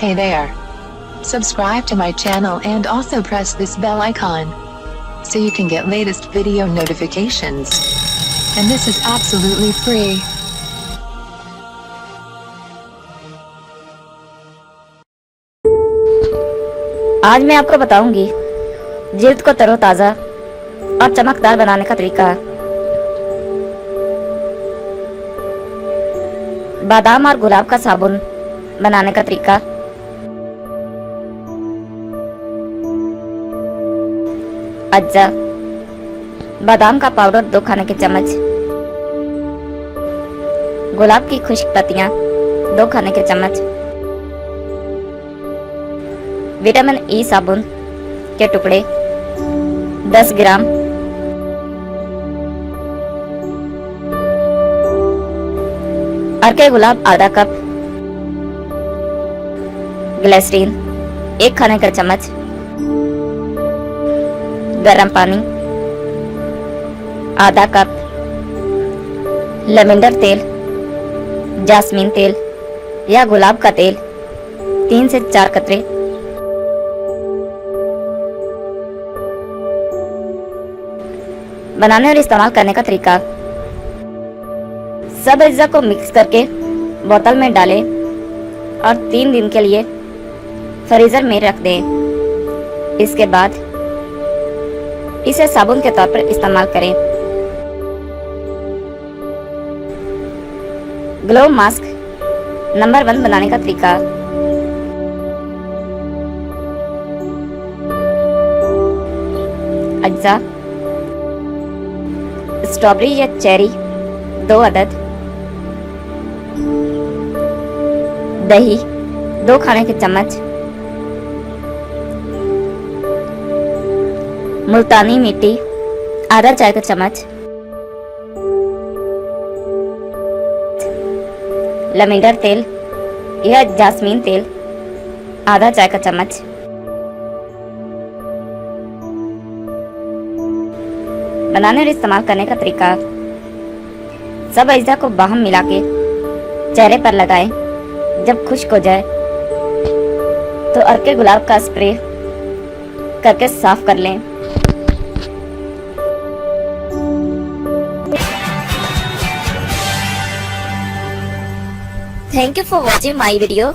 Hey there. Subscribe to my channel and also press this bell icon so you can get latest video notifications. And this is absolutely free. आज मैं आपको बताऊंगी जिल्द को तरोताज़ा और चमकदार बनाने का तरीका। बादाम और गुलाब का साबुन बनाने का तरीका। अज्जा, बादाम का पाउडर 2 खाने के चम्मच, गुलाब की खुश्क पत्तियां 2 खाने के चम्मच, विटामिन ई साबुन के टुकड़े 10 ग्राम, अर्के गुलाब आधा कप, ग्लिसरीन 1 खाने का चम्मच, गरम पानी आधा कप, लेवेंडर तेल, जास्मीन तेल या गुलाब का तेल 3 से 4 कतरे, बनाने और इस्तेमाल करने का तरीका। सब अज्जा को मिक्स करके बोतल में डालें और 3 दिन के लिए फ्रीजर में रख दें। इसके बाद इसे साबुन के तौर पर इस्तेमाल करें। ग्लो मास्क नंबर 1 बनाने का तरीका। अज्जा, स्ट्रॉबेरी या चेरी 2 अदद, दही 2 खाने के चम्मच, मुल्तानी मिट्टी आधा चाय का चम्मच, लेवेंडर तेल या जास्मीन तेल आधा चाय का चम्मच, बनाने और इस्तेमाल करने का तरीका। सब अज्जा को बाहम मिला के चेहरे पर लगाएं। जब खुश्क हो जाए तो अर्के गुलाब का स्प्रे करके साफ कर लें। Thank you for watching my video.